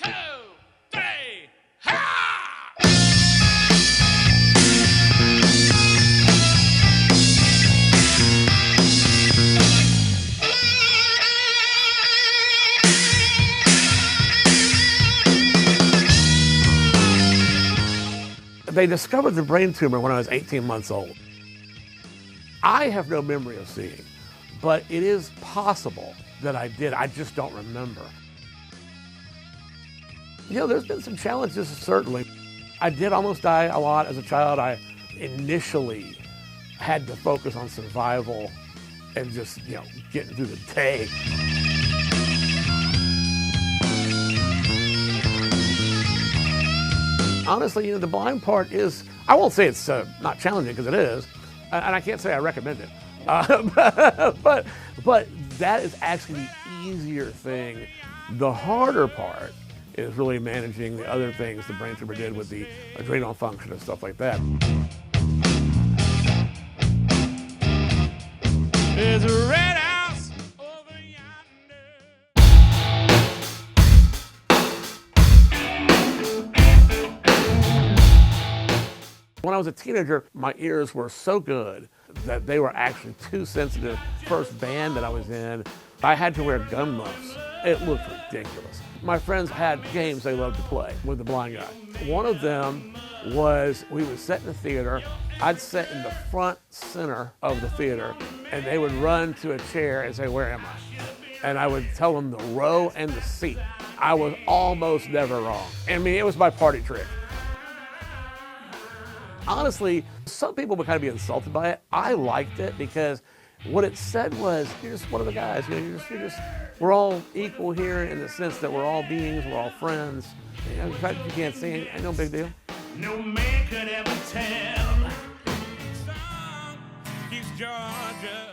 2, 3, ha! They discovered the brain tumor when I was 18 months old. I have no memory of seeing, but it is possible that I did. I just don't remember. You know, there's been some challenges, certainly. I did almost die a lot as a child. I initially had to focus on survival and just, you know, getting through the day. Honestly, you know, the blind part is, I won't say it's not challenging, because it is, and I can't say I recommend it, but that is actually the easier thing. The harder part is really managing the other things the brain tumor did with the adrenal function and stuff like that. There's a red house over yonder. When I was a teenager, my ears were so good that they were actually too sensitive. First band that I was in, I had to wear gun muffs. It looked ridiculous. My friends had games they loved to play with the blind guy. One of them was, we would sit in the theater, I'd sit in the front center of the theater, and they would run to a chair and say, "Where am I?" And I would tell them the row and the seat. I was almost never wrong. I mean, it was my party trick. Honestly, some people would kind of be insulted by it. I liked it because what it said was, you're just one of the guys. You know, we're all equal here in the sense that we're all beings, we're all friends. You know, the fact that you can't see it, ain't no big deal. No man could ever tell.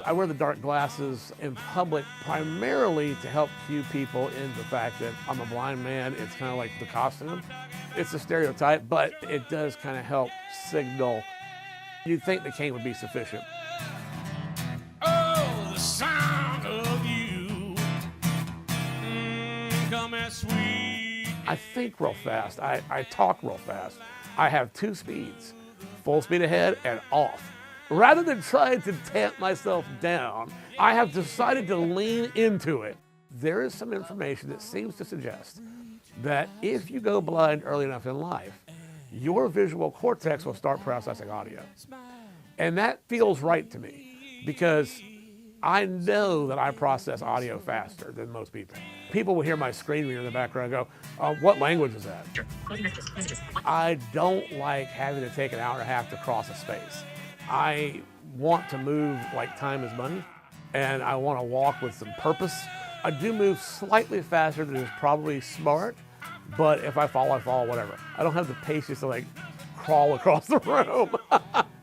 I wear the dark glasses in public primarily to help cue people in the fact that I'm a blind man. It's kind of like the costume. It's a stereotype, but it does kind of help signal. You'd think the cane would be sufficient. Oh, the sound of you, come as sweet. I think real fast. I talk real fast. I have 2 speeds, full speed ahead and off. Rather than trying to tamp myself down, I have decided to lean into it. There is some information that seems to suggest that if you go blind early enough in life, your visual cortex will start processing audio. And that feels right to me, because I know that I process audio faster than most people. People will hear my screen reader in the background and go, "What language is that?" I don't like having to take an hour and a half to cross a space. I want to move like time is money, and I want to walk with some purpose. I do move slightly faster than is probably smart, but if I fall, whatever. I don't have the patience to like crawl across the room.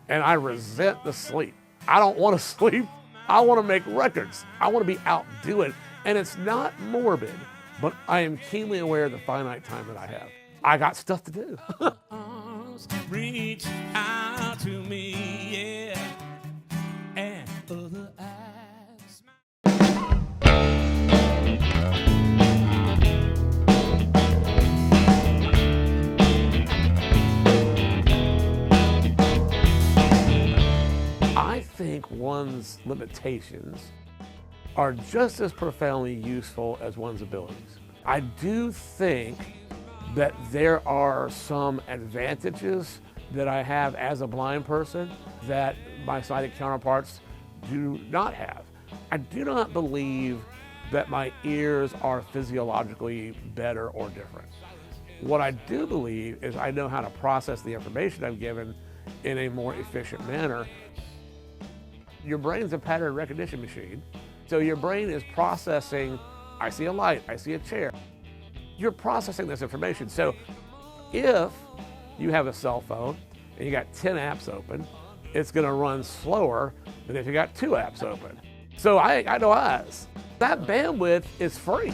And I resent the sleep. I don't want to sleep. I want to make records. I want to be out doing. And it's not morbid, but I am keenly aware of the finite time that I have. I got stuff to do. Reach out to me, yeah. And other eyes. I think one's limitations are just as profoundly useful as one's abilities. I do think that there are some advantages that I have as a blind person that my sighted counterparts do not have. I do not believe that my ears are physiologically better or different. What I do believe is I know how to process the information I'm given in a more efficient manner. Your brain's a pattern recognition machine. So your brain is processing, I see a light, I see a chair. You're processing this information. So if you have a cell phone and you got 10 apps open, it's gonna run slower than if you got 2 apps open. So I got no eyes. That bandwidth is free.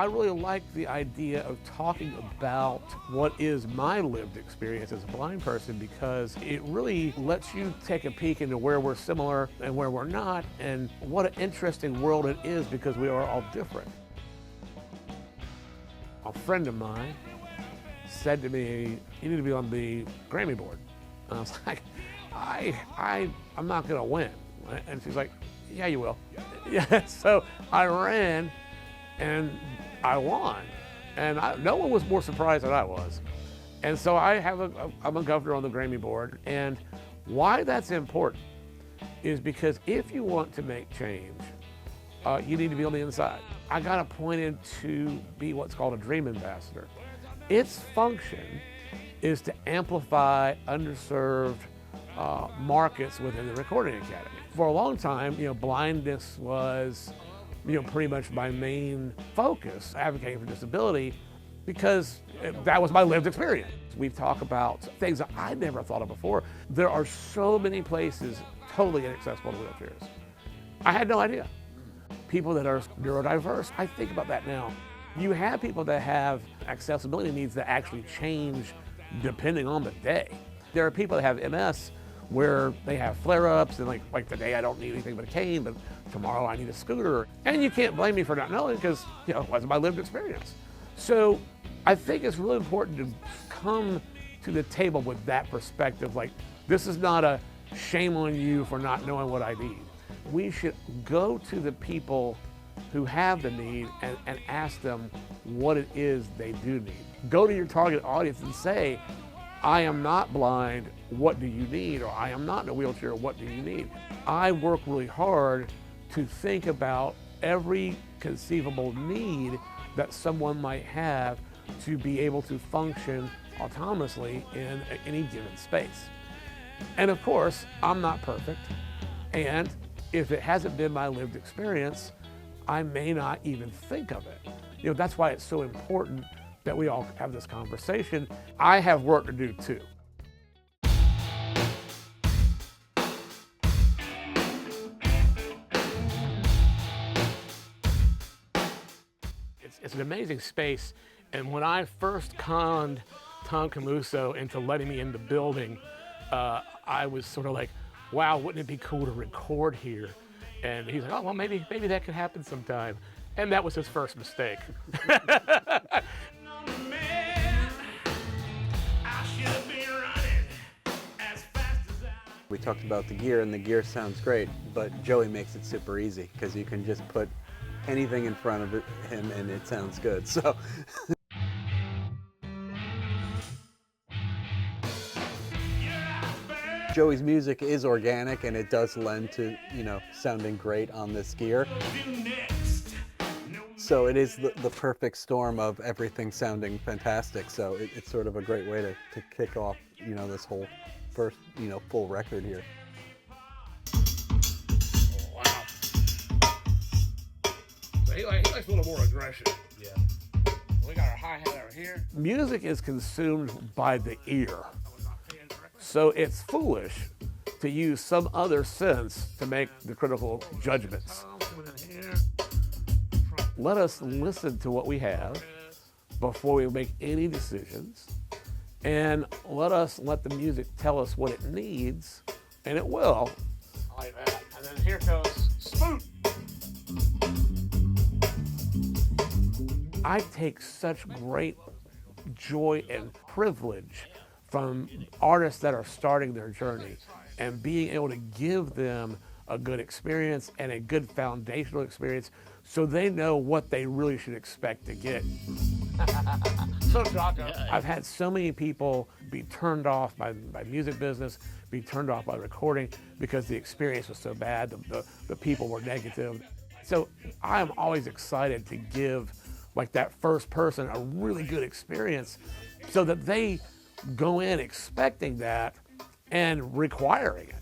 I really like the idea of talking about what is my lived experience as a blind person, because it really lets you take a peek into where we're similar and where we're not, and what an interesting world it is because we are all different. A friend of mine said to me, "You need to be on the Grammy board." And I was like, I'm not gonna win. And she's like, "Yeah, you will." Yeah, so I ran and I won. And no one was more surprised than I was. And so I'm a governor on the Grammy board. And why that's important is because if you want to make change, you need to be on the inside. I got appointed to be what's called a dream ambassador. Its function is to amplify underserved markets within the Recording Academy. For a long time, blindness was, pretty much my main focus, advocating for disability, because that was my lived experience. We talk about things that I never thought of before. There are so many places totally inaccessible to wheelchairs. I had no idea. People that are neurodiverse, I think about that now. You have people that have accessibility needs that actually change depending on the day. There are people that have MS where they have flare-ups, and like today I don't need anything but a cane, but tomorrow I need a scooter. And you can't blame me for not knowing, because it wasn't my lived experience. So I think it's really important to come to the table with that perspective. Like, this is not a shame on you for not knowing what I need. We should go to the people who have the need and ask them what it is they do need. Go to your target audience and say, "I am not blind, what do you need?" Or "I am not in a wheelchair, what do you need?" I work really hard to think about every conceivable need that someone might have to be able to function autonomously in any given space. And of course, I'm not perfect. And if it hasn't been my lived experience, I may not even think of it. That's why it's so important that we all have this conversation. I have work to do too. It's an amazing space. And when I first conned Tom Camuso into letting me in the building, I was sort of like, wow, wouldn't it be cool to record here? And he's like, "Oh, well, maybe that could happen sometime." And that was his first mistake. We talked about the gear, and the gear sounds great, but Joey makes it super easy because you can just put anything in front of him and it sounds good. So. Joey's music is organic, and it does lend to, sounding great on this gear. So it is the perfect storm of everything sounding fantastic. So it's sort of a great way to kick off, this whole first, full record here. Wow. So he likes a little more aggression. Yeah. We got our hi-hat over here. Music is consumed by the ear. So it's foolish to use some other sense to make the critical judgments. Let us listen to what we have before we make any decisions, and let the music tell us what it needs, and it will. Like that. And then here goes Spoot. I take such great joy and privilege from artists that are starting their journey, and being able to give them a good experience and a good foundational experience so they know what they really should expect to get. So Jocko. I've had so many people be turned off by music business, be turned off by recording because the experience was so bad, the people were negative. So I'm always excited to give that first person a really good experience so that they go in expecting that and requiring it.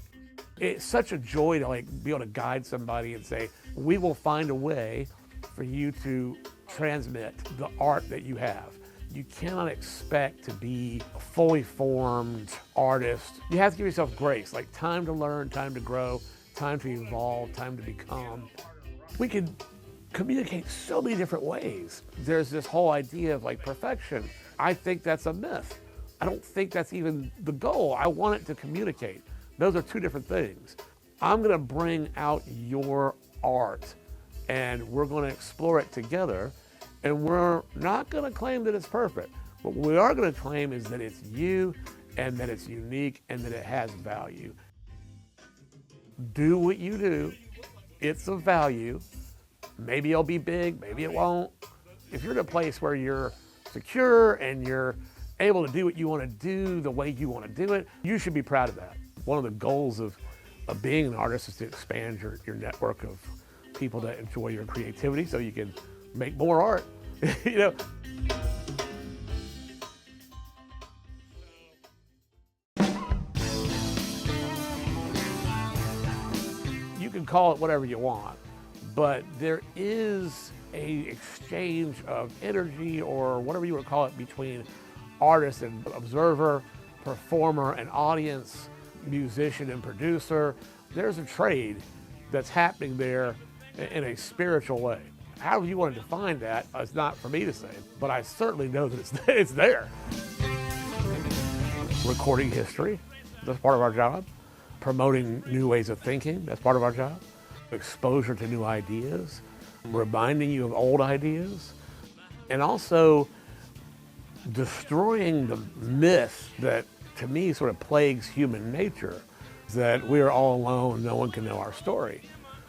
It's such a joy to be able to guide somebody and say, we will find a way for you to transmit the art that you have. You cannot expect to be a fully formed artist. You have to give yourself grace, time to learn, time to grow, time to evolve, time to become. We could communicate so many different ways. There's this whole idea of like perfection. I think that's a myth. I don't think that's even the goal. I want it to communicate. Those are two different things. I'm gonna bring out your art and we're gonna explore it together, and we're not gonna claim that it's perfect. What we are gonna claim is that it's you and that it's unique and that it has value. Do what you do. It's of value. Maybe it'll be big, maybe it won't. If you're in a place where you're secure and you're able to do what you want to do the way you want to do it, you should be proud of that. One of the goals of being an artist is to expand your network of people that enjoy your creativity so you can make more art. You know. You can call it whatever you want, but there is a exchange of energy, or whatever you want to call it, between artist and observer, performer and audience, musician and producer. There's a trade that's happening there in a spiritual way. However you want to define that, it's not for me to say, but I certainly know that it's there. Recording history, that's part of our job. Promoting new ways of thinking, that's part of our job. Exposure to new ideas, reminding you of old ideas, and also destroying the myth that, to me, sort of plagues human nature, that we are all alone, no one can know our story.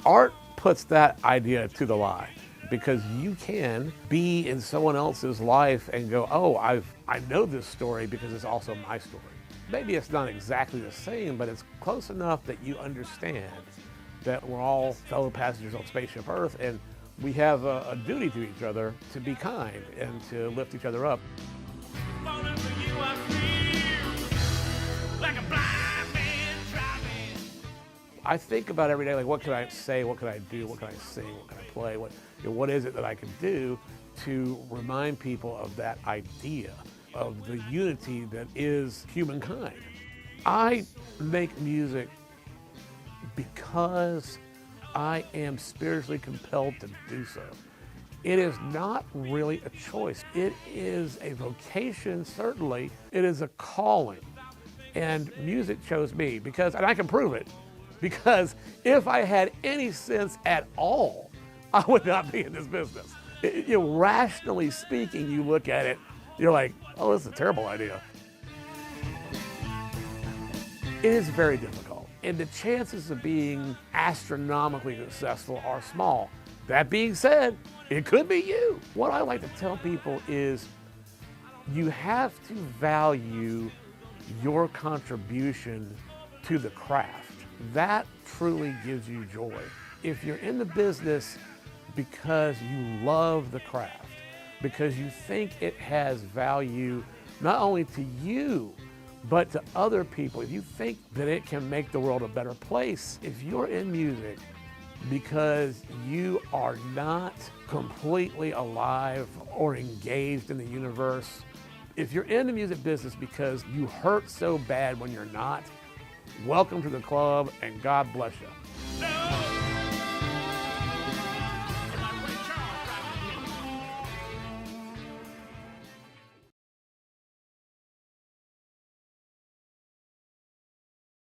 Art puts that idea to the lie, because you can be in someone else's life and go, oh, I know this story because it's also my story. Maybe it's not exactly the same, but it's close enough that you understand that we're all fellow passengers on Spaceship Earth, and we have a duty to each other to be kind and to lift each other up. I think about every day, like, what can I say, what can I do, what can I sing, what can I play, what is it that I can do to remind people of that idea of the unity that is humankind. I make music because I am spiritually compelled to do so. It is not really a choice. It is a vocation, certainly. It is a calling. And music chose me because, and I can prove it, because if I had any sense at all, I would not be in this business. Rationally speaking, you look at it, you're like, oh, this is a terrible idea. It is very difficult, and the chances of being astronomically successful are small. That being said, it could be you. What I like to tell people is you have to value your contribution to the craft. That truly gives you joy. If you're in the business because you love the craft, because you think it has value not only to you, but to other people, if you think that it can make the world a better place, if you're in music because you are not completely alive or engaged in the universe, if you're in the music business because you hurt so bad when you're not, welcome to the club and God bless you.